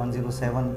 107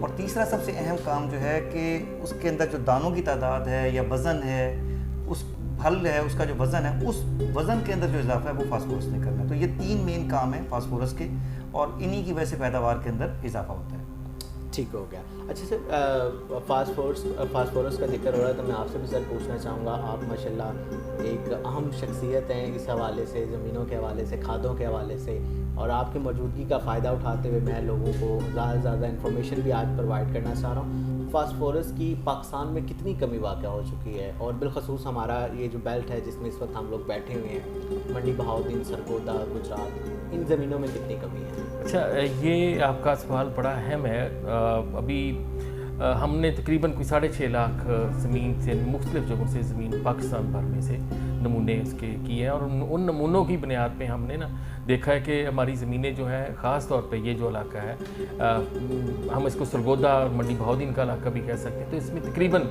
اور تیسرا سب سے اہم کام جو ہے کہ اس کے اندر جو دانوں کی تعداد ہے یا وزن ہے، اس پھل ہے اس کا جو وزن ہے، اس وزن کے اندر جو اضافہ ہے وہ فاسفورس نے کرنا ہے. تو یہ 3 مین کام ہیں فاسفورس کے، اور انہی کی وجہ سے پیداوار کے اندر اضافہ ہوتا ہے. ٹھیک ہو گیا. اچھا سر، فاسفورس کا ذکر ہو رہا ہے تو میں آپ سے بھی سر پوچھنا چاہوں گا، آپ ماشاءاللہ ایک اہم شخصیت ہیں اس حوالے سے، زمینوں کے حوالے سے، کھادوں کے حوالے سے، اور آپ کی موجودگی کا فائدہ اٹھاتے ہوئے میں لوگوں کو زیادہ سے زیادہ انفارمیشن بھی آج پرووائڈ کرنا چاہ رہا ہوں. فاسفورس کی پاکستان میں کتنی کمی واقع ہو چکی ہے، اور بالخصوص ہمارا یہ جو بیلٹ ہے جس میں اس وقت ہم لوگ بیٹھے ہوئے ہیں، منڈی بہاؤدین، سرگودا، گجرات، ان زمینوں میں کتنی کمی ہے؟ اچھا، یہ آپ کا سوال بڑا اہم ہے. ابھی ہم نے تقریباً کوئی 6.5 لاکھ زمین سے، مختلف جگہوں سے زمین پاکستان بھر میں سے نمونے اس کے کیے ہیں، اور ان نمونوں کی بنیاد پہ ہم نے دیکھا ہے کہ ہماری زمینیں جو ہیں، خاص طور پہ یہ جو علاقہ ہے، ہم اس کو سرگودا اور منڈی بہاؤدین کا علاقہ بھی کہہ سکتے ہیں، تو اس میں تقریباً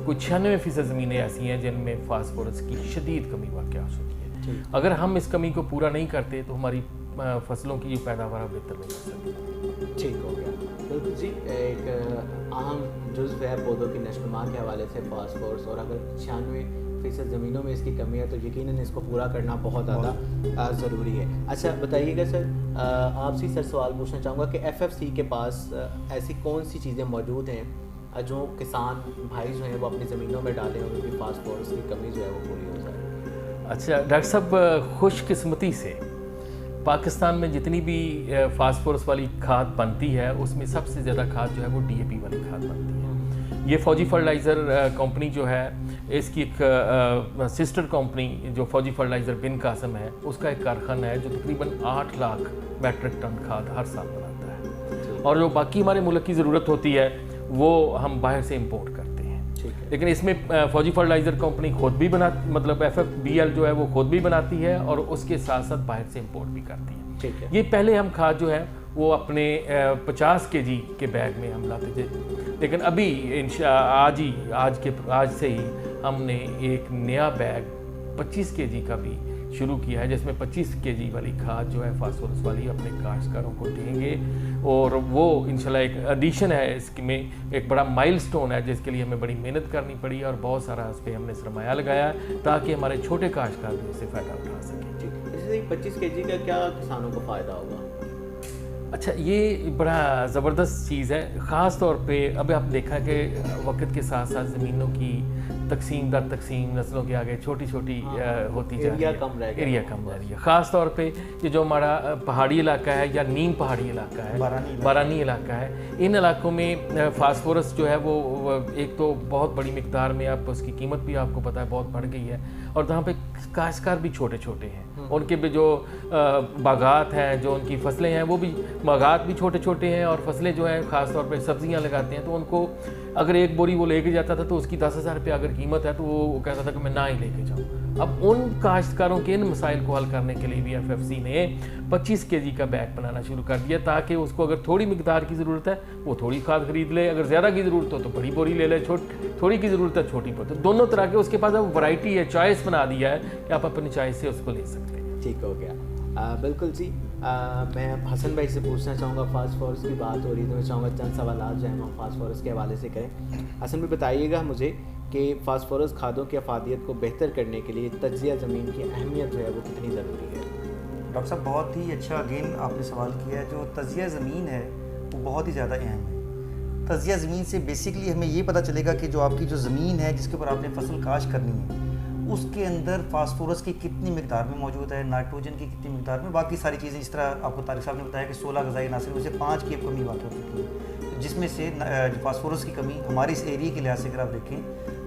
کوئی 96% زمینیں ایسی ہیں جن میں فاسفورس کی شدید کمی واقع ہو چکی ہے. اگر ہم اس کمی کو پورا نہیں کرتے تو ہماری فصلوں کی جو پیداوار بہتر نہیں ہو سکتی. ٹھیک ہو گیا. بالکل جی، ایک اہم جزو ہے پودوں کی نشو و نما کے حوالے سے فاسفورس، اور اگر 96% زمینوں میں اس کی کمی ہے تو یقیناً اس کو پورا کرنا بہت زیادہ ضروری ہے. اچھا بتائیے گا سر، آپ سے سر سوال پوچھنا چاہوں گا کہ FFC کے پاس ایسی کون سی چیزیں موجود ہیں جو کسان بھائی جو ہیں وہ اپنی زمینوں میں ڈالیں اور ان کی فاسفورس کی کمی جو ہے وہ پوری ہو جائے؟ اچھا ڈاکٹر صاحب، خوش قسمتی سے پاکستان میں جتنی بھی فاسفورس والی کھاد بنتی ہے اس میں سب سے زیادہ کھاد جو ہے وہ DAP والی کھاد بنتی ہے. یہ فوجی فرٹیلائزر کمپنی جو ہے، اس کی ایک سسٹر کمپنی جو فوجی فرٹیلائزر بن قاسم ہے، اس کا ایک کارخانہ ہے جو تقریباً 8 لاکھ میٹرک ٹن کھاد ہر سال بناتا ہے، اور جو باقی ہمارے ملک کی ضرورت ہوتی ہے وہ ہم باہر سے امپورٹ کرتے ہیں. لیکن اس میں فوجی فرٹیلائزر کمپنی خود بھی مطلب FFBL جو ہے وہ خود بھی بناتی ہے اور اس کے ساتھ ساتھ باہر سے امپورٹ بھی کرتی ہے. یہ پہلے ہم کھاد جو ہے وہ اپنے 50 kg کے بیگ میں ہم لاتے تھے، لیکن ابھی آج سے ہی ہم نے ایک نیا بیگ 25 kg کا بھی شروع کیا ہے، جس میں 25 kg والی کھاد جو ہے فاسفورس والی اپنے کاشتکاروں کو دیں گے، اور وہ انشاءاللہ ایک ایڈیشن ہے، اس میں ایک بڑا مائل سٹون ہے جس کے لیے ہمیں بڑی محنت کرنی پڑی اور بہت سارا اس پہ ہم نے سرمایہ لگایا تاکہ ہمارے چھوٹے کاشتکار بھی اس سے فائدہ اٹھا سکیں. جیسے 25 kg کا کیا کسانوں کو فائدہ ہوگا؟ اچھا، یہ بڑا زبردست چیز ہے، خاص طور پہ اب آپ دیکھا کہ وقت کے ساتھ ساتھ زمینوں کی تقسیم در تقسیم نسلوں کے آگے چھوٹی چھوٹی ہوتی جا رہی ہے، ایریا کم رہ رہی ہے. خاص طور پہ یہ جو ہمارا پہاڑی علاقہ ہے یا نیم پہاڑی علاقہ ہے، بارانی علاقہ ہے، ان علاقوں میں فاسفورس جو ہے وہ ایک تو بہت بڑی مقدار میں، اب اس کی قیمت بھی آپ کو پتہ ہے بہت بڑھ گئی ہے، اور وہاں پہ کاشتکار بھی چھوٹے چھوٹے ہیں، ان کے بھی جو باغات ہیں، جو ان کی فصلیں ہیں، وہ بھی باغات بھی چھوٹے چھوٹے ہیں، اور فصلیں جو ہیں خاص طور پہ سبزیاں لگاتے ہیں، تو ان کو اگر ایک بوری وہ لے کے جاتا تھا تو اس کی 10,000 روپیہ اگر قیمت ہے تو وہ کہتا تھا کہ میں نہ ہی لے کے جاؤں. اب ان کاشتکاروں کے ان مسائل کو حل کرنے کے لیے بھی FFC نے 25 kg کا بیگ بنانا شروع کر دیا تاکہ اس کو اگر تھوڑی مقدار کی ضرورت ہے وہ تھوڑی کھاد خرید لے، اگر زیادہ کی ضرورت ہو تو بڑی بوری لے لے، تھوڑی کی ضرورت ہے چھوٹی بوری، دونوں طرح کے اس کے پاس اب ورائٹی ہے، چوائس بنا دیا ہے کہ آپ اپنی چوائس سے اس کو لے سکتے ہیں. ٹھیک ہو گیا. بالکل جی، میں حسن بھائی سے پوچھنا چاہوں گا، فاسفورس کی بات ہو رہی ہے تو میں چاہوں گا چند سوالات جو ہیں ہم فاسفورس کے حوالے سے کریں. حسن بھائی بتائیے گا مجھے کہ فاسفورس کھادوں کی افادیت کو بہتر کرنے کے لیے تجزیہ زمین کی اہمیت جو ہے وہ کتنی ضروری ہے؟ ڈاکٹر صاحب بہت ہی اچھا اگین آپ نے سوال کیا ہے. جو تجزیہ زمین ہے وہ بہت ہی زیادہ اہم ہے. تجزیہ زمین سے بیسکلی ہمیں یہ پتہ چلے گا کہ جو آپ کی جو زمین ہے جس کے اوپر آپ نے فصل کاشت کرنی ہے اس کے اندر فاسفورس کی کتنی مقدار میں موجود ہے، نائٹروجن کی کتنی مقدار میں، باقی ساری چیزیں. اس طرح آپ کو طارق صاحب نے بتایا کہ 16 غذائی عناصر میں سے 5 کی کمی واقع ہو چکی ہے، جس میں سے فاسفورس کی کمی ہمارے اس ایریے کے لحاظ سے اگر آپ دیکھیں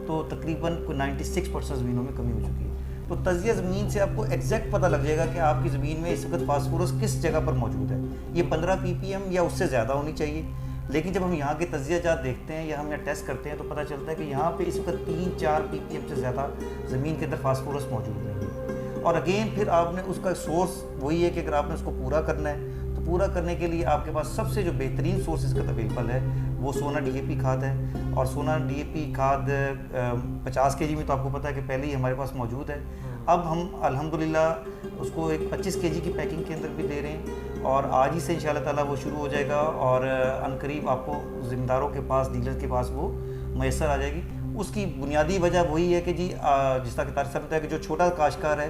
تو تقریباً 96% زمینوں میں کمی ہو چکی ہے. تو تجزیہ زمین سے آپ کو ایگزیکٹ پتہ لگ جائے گا کہ آپ کی زمین میں اس وقت فاسفورس کس جگہ پر موجود ہے. یہ 15 ppm یا اس سے زیادہ ہونی چاہیے، لیکن جب ہم یہاں کے تجزیہ جات دیکھتے ہیں یا ہم یہاں ٹیسٹ کرتے ہیں تو پتہ چلتا ہے کہ یہاں پہ اس وقت 3-4 ppm سے زیادہ زمین کے اندر فاسفورس موجود نہیں ہے. اور اگین پھر آپ نے اس کا سورس وہی ہے کہ اگر آپ نے اس کو پورا کرنا ہے تو پورا کرنے کے لیے آپ کے پاس سب سے جو بہترین سورس اس کا اویلیبل ہے وہ سونا DAP کھاد ہے. اور سونا DAP کھاد 50 kg میں تو آپ کو پتہ ہے کہ پہلے ہی ہمارے پاس موجود ہے. اب ہم الحمدللہ اس کو ایک 25 kg کی پیکنگ کے اندر بھی دے رہے ہیں, اور آج ہی سے انشاءاللہ تعالیٰ وہ شروع ہو جائے گا, اور عنقریب آپ کو ذمہ داروں کے پاس, ڈیلر کے پاس وہ میسر آ جائے گی. اس کی بنیادی وجہ وہی ہے کہ جی جس طرح کہ طارق صاحب نے بتایا کہ جو چھوٹا کاشتکار ہے,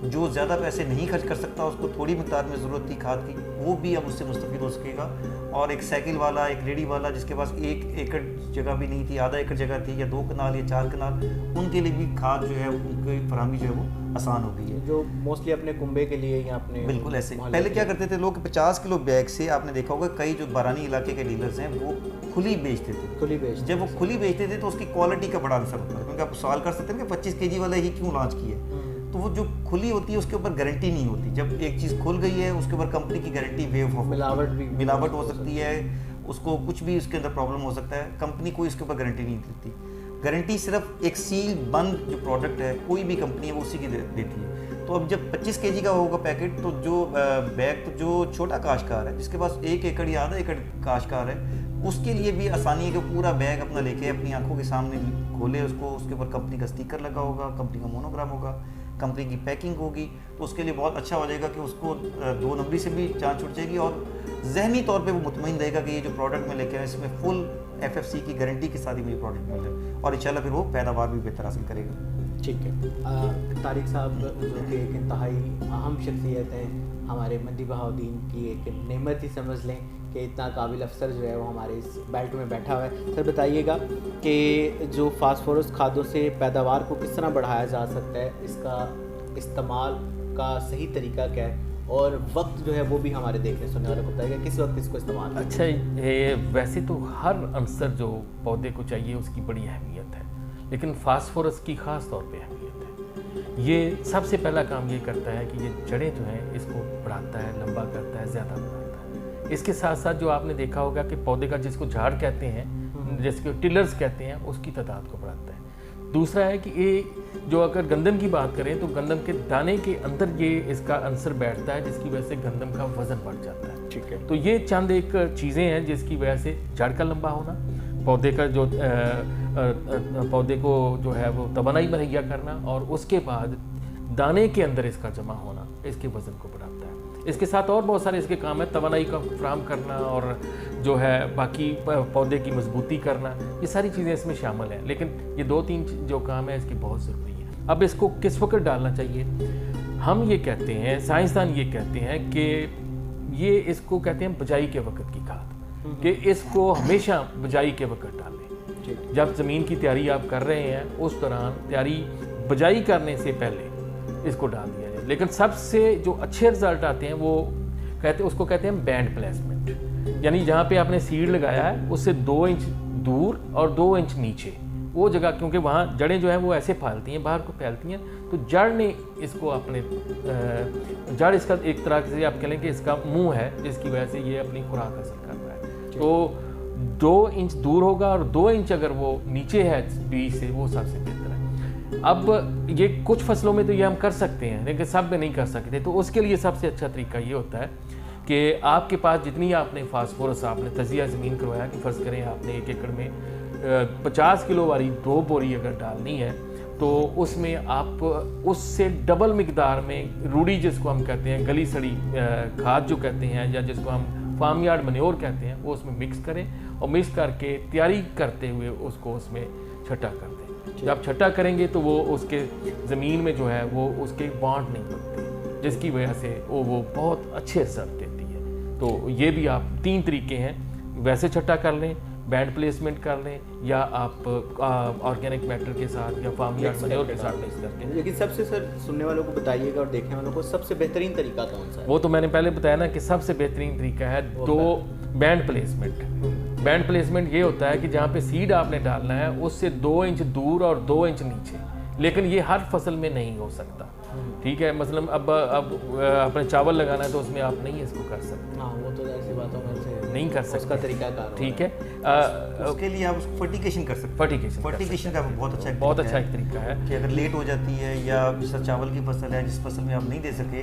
جو زیادہ پیسے نہیں خرچ کر سکتا, اس کو تھوڑی مقدار میں ضرورت تھی کھاد کی, وہ بھی اب اس سے مستفید ہو سکے گا. اور ایک سائیکل والا, ایک ریڑھی والا جس کے پاس 1 ایکڑ جگہ بھی نہیں تھی, آدھا ایکڑ جگہ تھی, یا 2 کنال یا 4 کنال, ان کے لیے بھی کھاد جو ہے ان کی فراہمی جو ہے وہ آسان ہو گئی ہے, جو موسٹلی اپنے کنبے کے لیے یا اپنے بالکل ایسے. پہلے کیا کرتے تھے لوگ 50 کلو بیگ سے, آپ نے دیکھا ہوگا کئی جو بارانی علاقے کے ڈیلرز ہیں وہ کھلی بیچتے تھے. جب وہ کھلی بیچتے تھے تو اس کی کوالٹی کا بڑا اثر ہوتا ہے, کیونکہ آپ سوال کر سکتے ہیں کہ 25 kg والا ہی کیوں لانچ کیا ہے. تو وہ جو کھلی ہوتی ہے اس کے اوپر گارنٹی نہیں ہوتی. جب ایک چیز کھل گئی ہے اس کے اوپر کمپنی کی گارنٹی ویو ہو, ملاوٹ ہو سکتی ہے, اس کو کچھ بھی اس کے اندر پرابلم ہو سکتا ہے, کمپنی کوئی اس کے اوپر گارنٹی نہیں دیتی. گارنٹی صرف ایک سیل بند جو پروڈکٹ ہے کوئی بھی کمپنی ہے وہ اسی کی دیتی ہے. تو اب جب 25 kg کا ہوگا پیکٹ, تو جو بیگ, تو جو چھوٹا کاشتکار ہے جس کے پاس 1 ایکڑ یا آدھا ایکڑ کاشتکار ہے, اس کے لیے بھی آسانی ہے کہ پورا بیگ اپنا لے کے اپنی آنکھوں کے سامنے کھولے اس کو, اس کے اوپر کمپنی کا اسٹیکر لگا ہوگا, کمپنی کا مونوگرام ہوگا, کمپنی کی پیکنگ ہوگی, تو اس کے لیے بہت اچھا ہو جائے گا کہ اس کو 2 نمبری سے بھی جان چھوٹ جائے گی, اور ذہنی طور پہ وہ مطمئن رہے گا کہ یہ جو پروڈکٹ میں لے کے آئے اس میں فل FFC کی گارنٹی کے ساتھ ہی مجھے پروڈکٹ مل جائے, اور انشاءاللہ پھر وہ پیداوار بھی بہتر حاصل کرے گا. ٹھیک ہے. طارق صاحب جو کہ ایک انتہائی اہم شخصیت ہیں, ہمارے مندی بہاؤدین کی ایک نعمت ہی سمجھ لیں کہ اتنا قابل افسر جو ہے وہ ہمارے اس بیلٹ میں بیٹھا ہوا ہے. سر بتائیے گا کہ جو فاسفورس کھادوں سے پیداوار کو کس طرح بڑھایا جا سکتا ہے, اس کا استعمال کا صحیح طریقہ کیا ہے, اور وقت جو ہے وہ بھی ہمارے دیکھنے سننے والے کو بتائے گا کس وقت اس کو استعمال کریں. اچھا, ویسے تو ہر عنصر جو پودے کو چاہیے اس کی بڑی اہمیت ہے, لیکن فاسفورس کی خاص طور پہ اہمیت ہے. یہ سب سے پہلا کام یہ کرتا ہے کہ یہ جڑیں جو ہیں اس کو بڑھاتا ہے, لمبا کرتا ہے, زیادہ بڑھاتا ہے. اس کے ساتھ ساتھ جو آپ نے دیکھا ہوگا کہ پودے کا جس کو جھاڑ کہتے ہیں, جس کو ٹلرز کہتے ہیں, اس کی تعداد کو بڑھاتا ہے. دوسرا ہے کہ یہ جو اگر گندم کی بات کریں تو گندم کے دانے کے اندر یہ اس کا عنصر بیٹھتا ہے, جس کی وجہ سے گندم کا وزن بڑھ جاتا ہے. ٹھیک ہے. تو یہ چند ایک چیزیں ہیں جس کی وجہ سے جڑ کا لمبا ہونا, پودے کا جو پودے کو جو ہے وہ توانائی مہیا کرنا, اور اس کے بعد دانے کے اندر اس کا جمع ہونا اس کے وزن کو بڑھاتا ہے. اس کے ساتھ اور بہت سارے اس کے کام ہیں, توانائی کا فراہم کرنا, اور جو ہے باقی پودے کی مضبوطی کرنا, یہ ساری چیزیں اس میں شامل ہیں. لیکن یہ 2-3 جو کام ہے اس کی بہت ضروری ہے. اب اس کو کس وقت ڈالنا چاہیے؟ ہم یہ کہتے ہیں, سائنسدان یہ کہتے ہیں کہ یہ اس کو کہتے ہیں بجائی کے وقت کی کھاد, کہ اس کو ہمیشہ بجائی کے وقت ڈالیں. جب زمین کی تیاری آپ کر رہے ہیں اس دوران تیاری بجائی کرنے سے پہلے اس کو ڈال دیا جائے. لیکن سب سے جو اچھے رزلٹ آتے ہیں وہ اس کو کہتے ہیں بینڈ پلیسمنٹ, یعنی جہاں پہ آپ نے سیڈ لگایا ہے اس سے 2 انچ دور اور 2 انچ نیچے وہ جگہ, کیونکہ وہاں جڑیں جو ہیں وہ ایسے پھیلتی ہیں, باہر کو پھیلتی ہیں, تو جڑ نے اس کو اپنے جڑ اس کا ایک طرح سے آپ کہہ لیں کہ اس کا منہ ہے جس کی وجہ سے یہ اپنی خوراک حاصل کر رہا ہے. تو 2 انچ دور ہوگا اور 2 انچ اگر وہ نیچے ہے بیج سے, وہ سب سے بہتر ہے. اب یہ کچھ فصلوں میں تو یہ ہم کر سکتے ہیں لیکن سب میں نہیں کر سکتے, تو اس کے لیے سب سے اچھا طریقہ یہ ہوتا ہے کہ آپ کے پاس جتنی آپ نے فاسفورس آپ نے تجزیہ زمین کروایا, کہ فرض کریں آپ نے 1 ایکڑ میں 50 کلو والی 2 بوری اگر ڈالنی ہے, تو اس میں آپ اس سے ڈبل مقدار میں روڑی جس کو ہم کہتے ہیں, گلی سڑی کھاد جو کہتے ہیں, یا جس کو ہم فارم یارڈ منیور کہتے ہیں, وہ اس میں مکس کریں, اور مکس کر کے تیاری کرتے ہوئے اس کو اس میں چھٹا کر دیں. جب چھٹا کریں گے تو وہ اس کے زمین میں جو ہے وہ اس کے بانڈ نہیں بنتے, جس کی وجہ سے وہ بہت اچھے اثر دیتی ہے. تو یہ بھی آپ 3 طریقے ہیں, ویسے چھٹا کر لیں, بینڈ پلیسمنٹ کر لیں, یا آپ آرگینک میٹر کے ساتھ یا فارم یارڈ منیور کے ساتھ مکس کر کے. لیکن سب سے سر سننے والوں کو بتائیے گا اور دیکھنے والوں کو سب سے بہترین طریقہ کون سا ہے؟ وہ تو میں نے پہلے بتایا نا کہ سب سے بہترین طریقہ ہے 2 بینڈ پلیسمنٹ. بینڈ پلیسمنٹ یہ ہوتا ہے کہ جہاں پہ سیڈ آپ نے ڈالنا ہے اس سے 2 انچ دور اور 2 انچ نیچے, لیکن یہ ہر فصل میں نہیں ہو سکتا. ٹھیک ہے, مثلا اب آپ نے چاول لگانا ہے تو اس میں آپ نہیں اس کو کر سکتے. ہاں, وہ تو ایسی باتوں میں سے نہیں کر سکتے, اس کا طریقہ کار. ٹھیک ہے, اس کے لیے آپ اس کو فرٹیکیشن کر سکتے ہیں. فرٹیکیشن کا بہت اچھا ایک طریقہ ہے کہ اگر لیٹ ہو جاتی ہے, یا جیسا چاول کی فصل ہے جس فصل میں آپ نہیں دے سکے,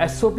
SOP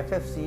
FFC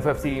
FFC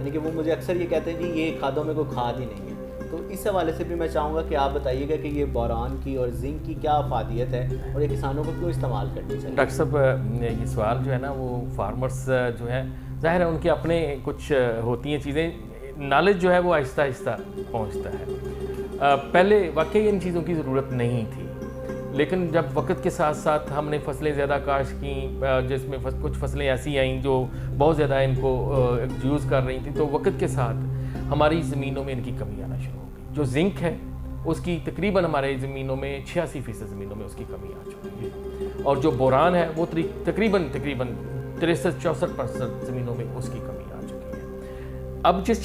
یعنی کہ وہ مجھے اکثر یہ کہتے ہیں جی یہ کھادوں میں کوئی کھاد ہی نہیں ہے. تو اس حوالے سے بھی میں چاہوں گا کہ آپ بتائیے گا کہ یہ بوران کی اور زنک کی کیا افادیت ہے اور یہ کسانوں کو کیوں استعمال کرنی چاہیے. ڈاکٹر صاحب یہ سوال جو ہے نا وہ فارمرز جو ہے ظاہر ہے ان کے اپنے کچھ ہوتی ہیں چیزیں, نالج جو ہے وہ آہستہ آہستہ پہنچتا ہے. پہلے واقعی ان چیزوں کی ضرورت نہیں تھی, لیکن جب وقت کے ساتھ ساتھ ہم نے فصلیں زیادہ کاشت کیں, جس میں کچھ فصلیں ایسی آئیں جو بہت زیادہ ان کو یوز کر رہی تھیں, تو وقت کے ساتھ ہماری زمینوں میں ان کی کمی آنا شروع ہو گئی. جو زنک ہے اس کی تقریباً ہمارے زمینوں میں 86% زمینوں میں اس کی کمی آ چکی ہے, اور جو بوران ہے وہ تقریباً 63-64% زمینوں میں اس کی کمی آ چکی ہے. اب جس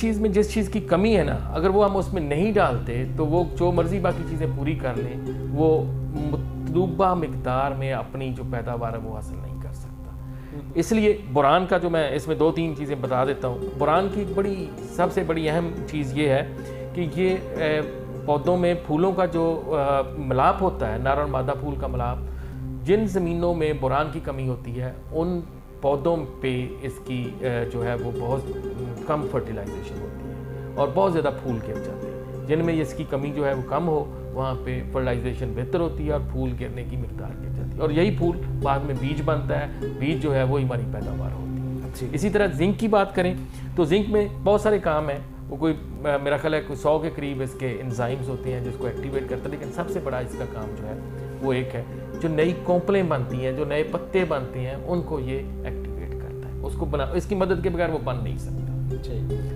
چیز کی کمی ہے نا, اگر وہ ہم اس میں نہیں ڈالتے تو وہ جو مرضی باقی چیزیں پوری کر لیں, وہ مطلوبہ مقدار میں اپنی جو پیداوار ہے وہ حاصل نہیں کر سکتا. اس لیے بوران کا جو میں اس میں 2-3 چیزیں بتا دیتا ہوں. بوران کی سب سے بڑی اہم چیز یہ ہے کہ یہ پودوں میں پھولوں کا جو ملاپ ہوتا ہے, نر اور مادہ پھول کا ملاپ, جن زمینوں میں بوران کی کمی ہوتی ہے ان پودوں پہ اس کی جو ہے وہ بہت کم فرٹیلائزیشن ہوتی ہے اور بہت زیادہ پھول گر جاتے ہیں. جن میں اس کی کمی جو ہے وہ کم ہو وہاں پہ فرٹیلائزیشن بہتر ہوتی ہے اور پھول گرنے کی مقدار گر جاتی ہے, اور یہی پھول بعد میں بیج بنتا ہے. بیج جو ہے وہی ہماری پیداوار ہوتی ہے. اسی طرح زنک کی بات کریں تو زنک میں بہت سارے کام ہیں. وہ کوئی میرا خیال ہے کوئی 100 کے قریب اس کے انزائمز ہوتے ہیں جس کو ایکٹیویٹ کرتا ہے, لیکن سب سے بڑا اس کا کام جو ہے وہ ایک ہے, جو نئی کونپلیں بنتی ہیں, جو نئے پتے بنتے ہیں, ان کو یہ ایکٹیویٹ کرتا ہے. اس کی مدد کے بغیر وہ بن نہیں سکتا.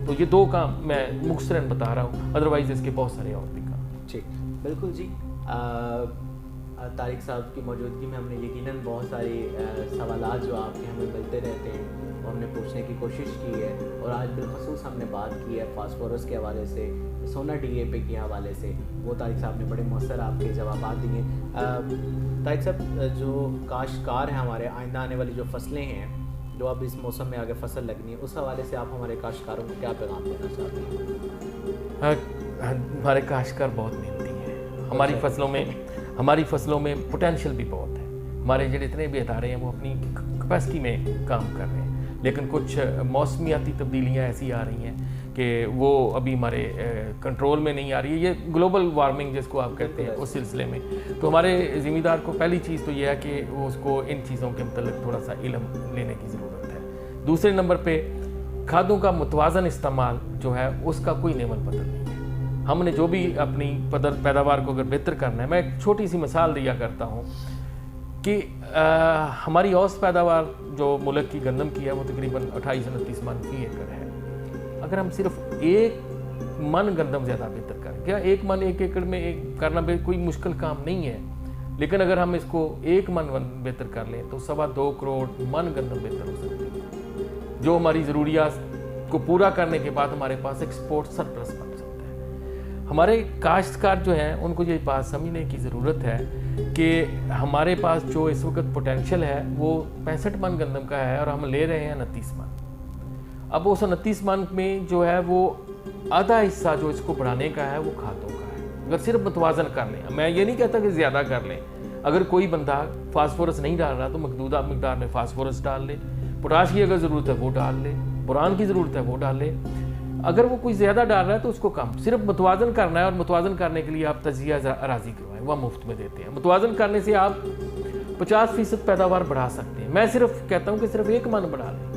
تو یہ 2 کام میں مختصراً بتا رہا ہوں, ادروائز اس کے بہت سارے اور بھی کام. ٹھیک, بالکل جی. طارق صاحب کی موجودگی میں ہم نے یقیناً بہت سارے سوالات جو آپ کے ہمیں ملتے رہتے ہیں وہ ہم نے پوچھنے کی کوشش کی ہے, اور آج بالخصوص ہم نے بات کی ہے فاسفورس کے حوالے سے, سونا DAP کے حوالے سے. وہ طارق صاحب نے بڑے مؤثر آپ کے جوابات دیے. طارق صاحب, جو کاشتکار ہیں ہمارے, آئندہ آنے والی جو فصلیں ہیں جو اب اس موسم میں آگے فصل لگنی ہے, اس حوالے سے آپ ہمارے کاشتکاروں کو کیا پیغام دینا چاہتے ہیں؟ ہمارے کاشتکار بہت محنتی ہیں. ہماری فصلوں میں پوٹینشیل بھی بہت ہے. ہمارے جتنے بھی ادارے ہیں وہ اپنی کیپیسٹی میں کام کر رہے ہیں, لیکن کچھ موسمیاتی تبدیلیاں ایسی آ رہی ہیں کہ وہ ابھی ہمارے کنٹرول میں نہیں آ رہی ہے. یہ گلوبل وارمنگ جس کو آپ کہتے ہیں, اس سلسلے میں تو ہمارے ذمہ دار کو پہلی چیز تو یہ ہے کہ وہ اس کو ان چیزوں کے متعلق تھوڑا سا علم لینے کی ضرورت ہے. دوسرے نمبر پہ کھادوں کا متوازن استعمال جو ہے اس کا کوئی نعمت بدل نہیں ہے. ہم نے جو بھی اپنی پیداوار کو اگر بہتر کرنا ہے, میں ایک چھوٹی سی مثال دیا کرتا ہوں کہ ہماری اوسط پیداوار جو ملک کی گندم کی ہے وہ تقریباً 28-29 من فی ایکڑ ہے. اگر ہم صرف 1 من گندم زیادہ بہتر کریں, کیا 1 من 1 ایکڑ میں کرنا کوئی مشکل کام نہیں ہے, لیکن اگر ہم اس کو 1 من بہتر کر لیں تو 2.25 کروڑ من گندم بہتر ہو سکتی ہے, جو ہماری ضروریات کو پورا کرنے کے بعد ہمارے پاس ایکسپورٹ سرپلس بن سکتا ہے. ہمارے کاشتکار جو ہیں ان کو یہ بات سمجھنے کی ضرورت ہے کہ ہمارے پاس جو اس وقت پوٹینشیل ہے وہ 65 من گندم کا ہے اور ہم لے رہے ہیں 29 من. اب اس 29 من میں جو ہے وہ آدھا حصہ جو اس کو بڑھانے کا ہے وہ کھادوں کا ہے. اگر صرف متوازن کر لیں, میں یہ نہیں کہتا کہ زیادہ کر لیں, اگر کوئی بندہ فاسفورس نہیں ڈال رہا تو محدودہ مقدار میں فاسفورس ڈال لے, پوٹاش کی اگر ضرورت ہے وہ ڈال لے, بوران کی ضرورت ہے وہ ڈال لے. اگر وہ کوئی زیادہ ڈال رہا ہے تو اس کو کم, صرف متوازن کرنا ہے. اور متوازن کرنے کے لیے آپ تجزیہ اراضی کروائیں, وہ مفت میں دیتے ہیں. متوازن کرنے سے آپ 50% پیداوار بڑھا سکتے ہیں. میں صرف کہتا ہوں کہ صرف 1 من بڑھا لیں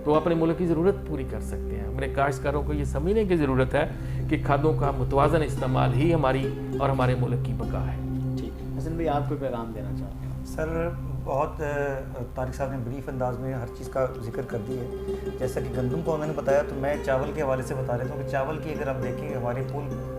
تو اپنے ملک کی ضرورت پوری کر سکتے ہیں. ہمارے کاشتکاروں کو یہ سمجھنے کی ضرورت ہے کہ کھادوں کا متوازن استعمال ہی ہماری اور ہمارے ملک کی بقا ہے. ٹھیک, حسن بھائی آپ کو پیغام دینا چاہتے ہیں؟ سر بہت طارق صاحب نے بریف انداز میں ہر چیز کا ذکر کر دی ہے. جیسا کہ گندم کو انہوں نے بتایا, تو میں چاول کے حوالے سے بتا دیتا ہوں کہ چاول کی اگر آپ دیکھیں ہمارے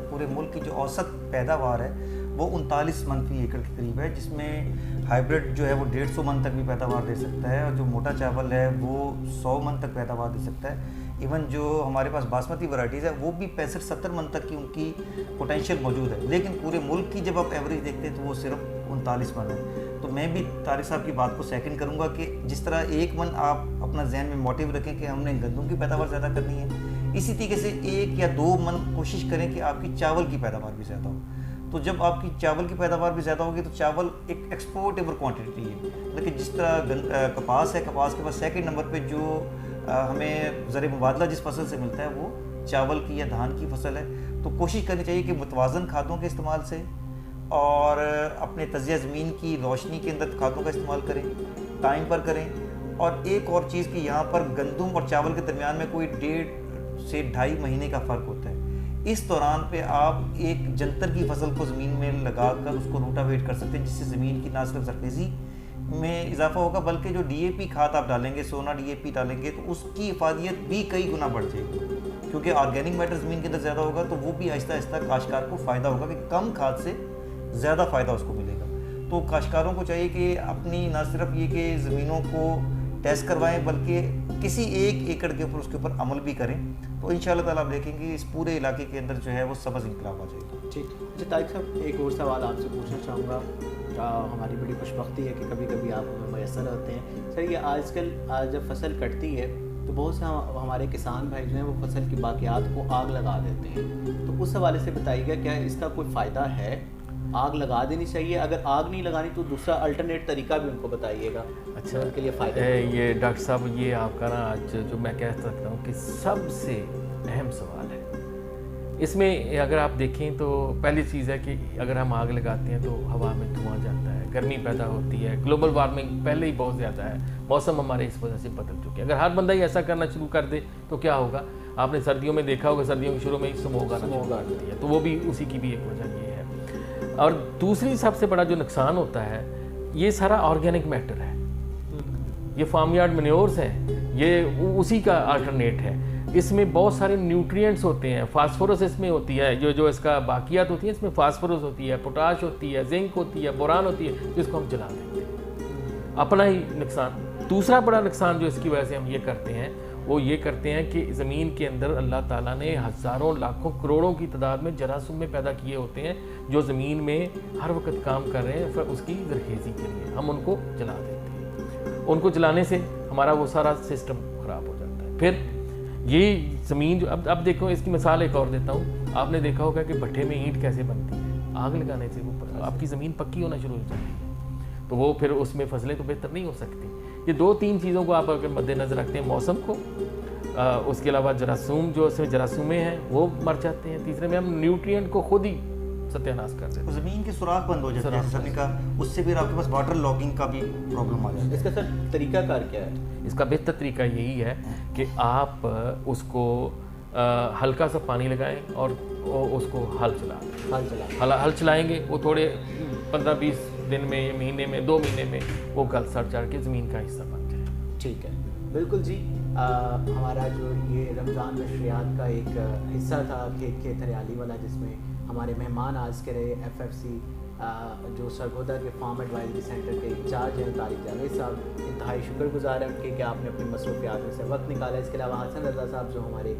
پورے ملک کی جو اوسط پیداوار ہے وہ 39 من فی ایکڑ کے قریب ہے, جس میں ہائیبریڈ جو ہے وہ 150 من تک بھی پیداوار دے سکتا ہے, اور جو موٹا چاول ہے وہ 100 من تک پیداوار دے سکتا ہے. ایون جو ہمارے پاس باسمتی ورائٹیز ہے وہ بھی 65-70 من تک کی ان کی پوٹینشیل موجود ہے, لیکن پورے ملک کی جب آپ ایوریج دیکھتے ہیں تو وہ صرف 39 من ہے. تو میں بھی طارق صاحب کی بات کو سیکنڈ کروں گا کہ جس طرح 1 من آپ اپنا ذہن میں موٹیو رکھیں کہ ہم نے گندم کی پیداوار زیادہ کرنی ہے, اسی طریقے سے 1 یا 2 من کوشش کریں کہ آپ کی چاول کی پیداوار بھی زیادہ ہو. تو جب آپ کی چاول کی پیداوار بھی زیادہ ہوگی تو چاول ایک ایکسپورٹیبل کوانٹٹی ہے. لیکن جس طرح کپاس ہے, کپاس کے بعد سیکنڈ نمبر پہ جو ہمیں زر مبادلہ جس فصل سے ملتا ہے وہ چاول کی یا دھان کی فصل ہے. تو کوشش کرنی چاہیے کہ متوازن کھادوں کے استعمال سے اور اپنے تجزیہ زمین کی روشنی کے اندر کھادوں کا استعمال کریں, ٹائم پر کریں. اور ایک اور چیز کہ یہاں پر گندم اور چاول کے درمیان میں کوئی 1.5 سے 2.5 مہینے کا فرق ہوتا ہے. اس دوران پہ آپ ایک جنتر کی فصل کو زمین میں لگا کر اس کو روٹاویٹ کر سکتے ہیں, جس سے زمین کی نہ صرف زرخیزی میں اضافہ ہوگا بلکہ جو ڈی اے پی کھاد آپ ڈالیں گے, سونا ڈی اے پی ڈالیں گے, تو اس کی افادیت بھی کئی گنا بڑھ جائے گی, کیونکہ آرگینک میٹر زمین کے اندر زیادہ ہوگا. تو وہ بھی آہستہ آہستہ کاشتکار کو فائدہ ہوگا کہ کم کھاد سے زیادہ فائدہ اس کو ملے گا. تو کاشتکاروں کو چاہیے کہ اپنی نہ صرف یہ کہ زمینوں کو ٹیسٹ کروائیں بلکہ کسی ایک ایکڑ کے اوپر اس کے اوپر عمل بھی کریں. تو انشاءاللہ تعالیٰ آپ دیکھیں گے اس پورے علاقے کے اندر جو ہے وہ سبز انقلاب آ جائے گا. ٹھیک. اچھا طارق صاحب, ایک اور سوال آپ سے پوچھنا چاہوں گا. ہماری بڑی خوش بختی ہے کہ کبھی کبھی آپ ہمیں میسر ہوتے ہیں. سر, یہ آج کل جب فصل کٹتی ہے تو بہت سے ہمارے کسان بھائی جو ہیں وہ فصل کی باقیات کو آگ لگا دیتے ہیں. تو اس حوالے سے بتائیے گا کیا اس کا کوئی فائدہ ہے؟ آگ لگا دینی چاہیے؟ اگر آگ نہیں لگانی تو دوسرا الٹرنیٹ طریقہ بھی ان کو بتائیے گا. اچھا, ان کے لیے فائدہ یہ ڈاکٹر صاحب, یہ آپ کا نا آج جو میں کہہ سکتا ہوں کہ سب سے اہم سوال ہے. اس میں اگر آپ دیکھیں تو پہلی چیز ہے کہ اگر ہم آگ لگاتے ہیں تو ہوا میں دھواں جاتا ہے, گرمی پیدا ہوتی ہے, گلوبل وارمنگ پہلے ہی بہت زیادہ ہے, موسم ہمارے اس وجہ سے بدل چکے ہیں. اگر ہر بندہ ہی ایسا کرنا شروع کر دے تو کیا ہوگا؟ آپ نے سردیوں میں دیکھا ہوگا, سردیوں کے شروع میں ہی سموگ آنا شروع کر دیتی ہے, تو وہ بھی اسی کی بھی ایک وجہ یہ ہے. اور دوسری سب سے بڑا جو نقصان ہوتا ہے, یہ سارا آرگینک میٹر ہے, یہ فارم یارڈ مینیورز ہیں, یہ اسی کا آلٹرنیٹ ہے. اس میں بہت سارے نیوٹرینٹس ہوتے ہیں, فاسفورس اس میں ہوتی ہے, جو اس کا باقیات ہوتی ہیں اس میں فاسفورس ہوتی ہے, پوٹاش ہوتی ہے, زنک ہوتی ہے, بوران ہوتی ہے, جس کو ہم جلا دیتے ہیں, اپنا ہی نقصان. دوسرا بڑا نقصان جو اس کی وجہ سے ہم یہ کرتے ہیں وہ یہ کرتے ہیں کہ زمین کے اندر اللہ تعالیٰ نے ہزاروں لاکھوں کروڑوں کی تعداد میں جراثیم میں پیدا کیے ہوتے ہیں جو زمین میں ہر وقت کام کر رہے ہیں اس کی زرخیزی کے لیے. ہم ان کو جلا دیتے ہیں, ان کو جلانے سے ہمارا وہ سارا سسٹم خراب ہو جاتا ہے. پھر یہ زمین جو اب دیکھو, اس کی مثال ایک اور دیتا ہوں. آپ نے دیکھا ہوگا کہ بھٹے میں اینٹ کیسے بنتی ہے, آگ لگانے سے وہ آپ کی زمین پکی ہونا شروع ہو جاتی ہے, تو وہ پھر اس میں فصلیں تو بہتر نہیں ہو سکتی. یہ 2-3 چیزوں کو آپ اگر مد نظر رکھتے ہیں, موسم کو, اس کے علاوہ جراثیم جو اس میں جراثیمیں ہیں وہ مر جاتے ہیں, تیسرے میں ہم نیوٹرینٹ کو خود ہی ستیہ ناش کر دیتے ہیں, زمین کے سوراخ بند ہو جاتے ہیں, اس سے پھر آپ کے پاس واٹر لاگنگ کا بھی پرابلم آ جاتا ہے. اس کا سر طریقہ کار کیا ہے؟ اس کا بہتر طریقہ یہی ہے کہ آپ اس کو ہلکا سا پانی لگائیں اور اس کو ہل چلائیں گے. وہ تھوڑے 15-20 دن میں, مہینے میں, 2 مہینے میں وہ گل سڑ چڑھ کے زمین کا حصہ بن جائے. ٹھیک ہے, بالکل جی. ہمارا جو یہ رمضان نشریات کا ایک حصہ تھا کھیت ہریالی والا, جس میں ہمارے مہمان آج کے رہے ایف ایف سی جو سرگودا کے فارم ایڈوائزری سینٹر کے انچارج ہیں طارق جاوید صاحب. انتہائی شکر گزار ہیں ان کے کہ آپ نے اپنی مصروفیات میں سے وقت نکالا. اس کے علاوہ حسن رضا صاحب جو ہمارے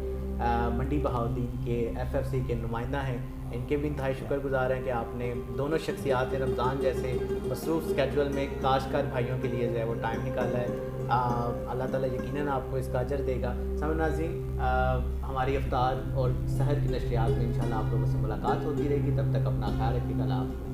منڈی بہاؤدین کے ایف ایف سی کے نمائندہ ہیں, ان کے بھی انتہائی شکر گزار ہیں کہ آپ نے دونوں شخصیات رمضان جیسے مصروف اسکیجول میں کاشتکار بھائیوں کے لیے جو ہے وہ ٹائم نکالا ہے. اللہ تعالیٰ یقیناً آپ کو اس کا اجر دے گا. سامعین ناظرین, ہماری افطار اور سحر کی نشریات میں انشاءاللہ آپ لوگوں سے ملاقات ہوتی رہے گی. تب تک اپنا خیال رکھیے گا. اللہ حافظ.